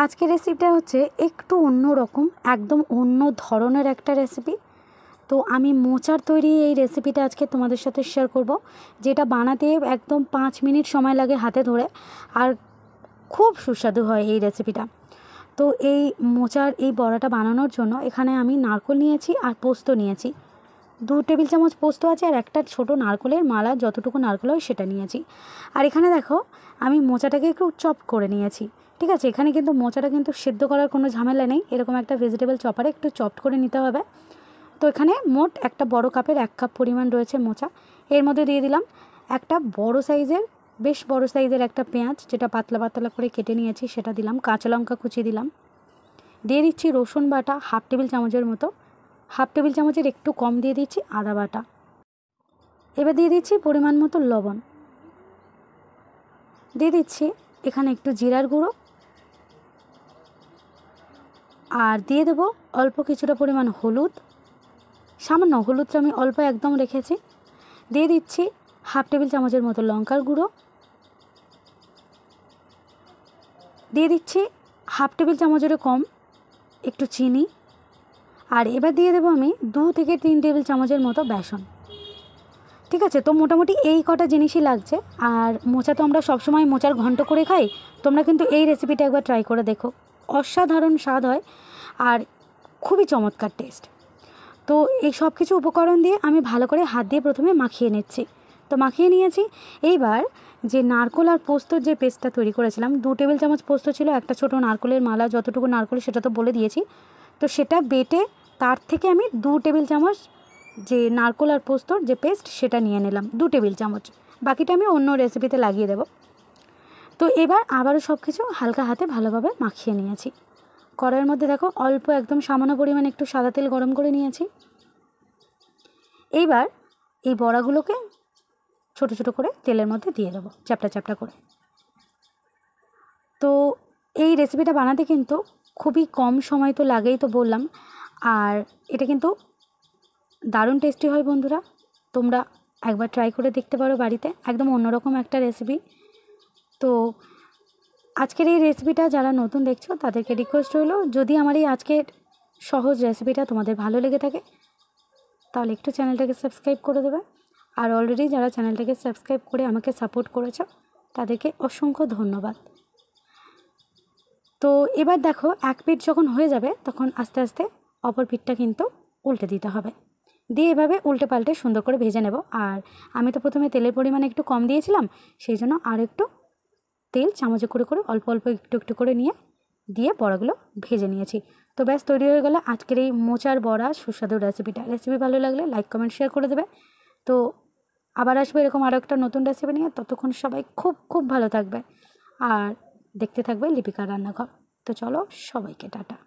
আজকের রেসিপিটা হচ্ছে একটু অন্য রকম, একদম অন্য ধরনের একটা রেসিপি। তো আমি মোচার তৈরি এই রেসিপিটা আজকে তোমাদের সাথে শেয়ার করব, যেটা বানাতে একদম 5 মিনিট সময় লাগে হাতে ধরে, আর খুব সুস্বাদু হয় এই রেসিপিটা। তো এই মোচার এই বড়াটা বানানোর জন্য এখানে আমি নারকেল নিয়েছি আর পোস্ত নিয়েছি। 2 টেবিল চামচ পোস্ত আছে আর একটা ছোট নারকেলের মালা, যতটুকু নারকেল হয় সেটা নিয়েছি। আর এখানে দেখো আমি মোচাটাকে একটু চপ করে নিয়েছি। ঠিক আছে, এখানে কিন্তু মোচাটা কিন্তু সেদ্ধ করার কোনো ঝামেলা নেই, এরকম একটা ভেজিটেবল চপারে একটু চপড করে নিতে হবে। তো এখানে মোট একটা বড় কাপের 1 কাপ পরিমাণ রয়েছে মোচা। এর মধ্যে দিয়ে দিলাম একটা বড় সাইজের, বেশ বড় সাইজের একটা পেঁয়াজ, যেটা পাতলা পাতলা করে কেটে নিয়েছি সেটা দিলাম। কাঁচা লঙ্কা কুচিয়ে দিলাম। দিয়ে দিচ্ছি রসুন বাটা 1/2 টেবিল চামচের মতো, 1/2 টেবিল চামচের একটু কম দিয়ে দিচ্ছি আদা বাটা। এবার দিয়ে দিচ্ছি পরিমাণ মতো লবণ। দিয়ে দিচ্ছি এখানে একটু জিরার গুঁড়ো, আর দিয়ে দেবো অল্প কিছুটা পরিমাণ হলুদ, সামান্য হলুদটা আমি অল্প একদম রেখেছি। দিয়ে দিচ্ছি 1/2 টেবিল চামচের মতো লঙ্কার গুঁড়ো। দিয়ে দিচ্ছি 1/2 টেবিল চামচেরও কম একটু চিনি। আর এবার দিয়ে দেবো আমি 2 থেকে 3 টেবিল চামচের মতো বেসন। ঠিক আছে, তো মোটামুটি এই কটা জিনিসই লাগছে। আর মোচা তো আমরা সবসময় মোচার ঘন্ট করে খাই, তোমরা কিন্তু এই রেসিপিটা একবার ট্রাই করে দেখো, অসাধারণ স্বাদ হয় আর খুবই চমৎকার টেস্ট। তো এই সব কিছু উপকরণ দিয়ে আমি ভালো করে হাত দিয়ে প্রথমে মাখিয়ে নিচ্ছি। তো মাখিয়ে নিয়েছি। এইবার যে নারকেল আর পোস্তর যে পেস্টটা তৈরি করেছিলাম, 2 টেবিল চামচ পোস্ত ছিল, একটা ছোটো নারকেলের মালা, যতটুকু নারকেল সেটা তো বলে দিয়েছি। তো সেটা বেটে তার থেকে আমি 2 টেবিল চামচ যে নারকেল আর পোস্তর যে পেস্ট সেটা নিয়ে নিলাম, 2 টেবিল চামচ। বাকিটা আমি অন্য রেসিপিতে লাগিয়ে দেব। তো এবার আবারও সব কিছু হালকা হাতে ভালোভাবে মাখিয়ে নিয়েছি। কড়াইয়ের মধ্যে দেখো অল্প একদম সামান্য পরিমাণে একটু সাদা তেল গরম করে নিয়েছি। এইবার এই বড়াগুলোকে ছোট ছোট করে তেলের মধ্যে দিয়ে দেবো, চ্যাপটা চ্যাপটা করে। তো এই রেসিপিটা বানাতে কিন্তু খুবই কম সময় তো লাগেই, তো বললাম। আর এটা কিন্তু দারুণ টেস্টি হয় বন্ধুরা, তোমরা একবার ট্রাই করে দেখতে পারো বাড়িতে, একদম অন্যরকম একটা রেসিপি। তো আজকের এই রেসিপিটা যারা নতুন দেখছো তাদেরকে রিকোয়েস্ট হলো, যদি আমার এই আজকের সহজ রেসিপিটা তোমাদের ভালো লেগে থাকে তাহলে একটু চ্যানেলটাকে সাবস্ক্রাইব করে দেবে। আর অলরেডি যারা চ্যানেলটাকে সাবস্ক্রাইব করে আমাকে সাপোর্ট করেছো তাদেরকে অসংখ্য ধন্যবাদ। তো এবার দেখো এক পিঠ যখন হয়ে যাবে তখন আস্তে আস্তে অপর পিঠটা কিন্তু উল্টে দিতে হবে। দিয়ে এভাবে উল্টে পাল্টে সুন্দর করে ভেজে নেব। আর আমি তো প্রথমে তেলের পরিমাণ একটু কম দিয়েছিলাম, সেই জন্য আর একটু তেল চামচে করে করে অল্প অল্প একটু একটু করে নিয়ে দিয়ে বড়াগুলো ভেজে নিয়েছি। তো ব্যাস তৈরি হয়ে গেল আজকের এই মোচার বড়া সুস্বাদু রেসিপিটা। রেসিপি ভালো লাগলে লাইক কমেন্ট শেয়ার করে দেবে। তো আবার আসবে এরকম আরও একটা নতুন রেসিপি নিয়ে, ততক্ষণ সবাই খুব খুব ভালো থাকবে আর দেখতে থাকবে লিপিকার রান্নাঘর। তো চলো, সবাইকে টাটা।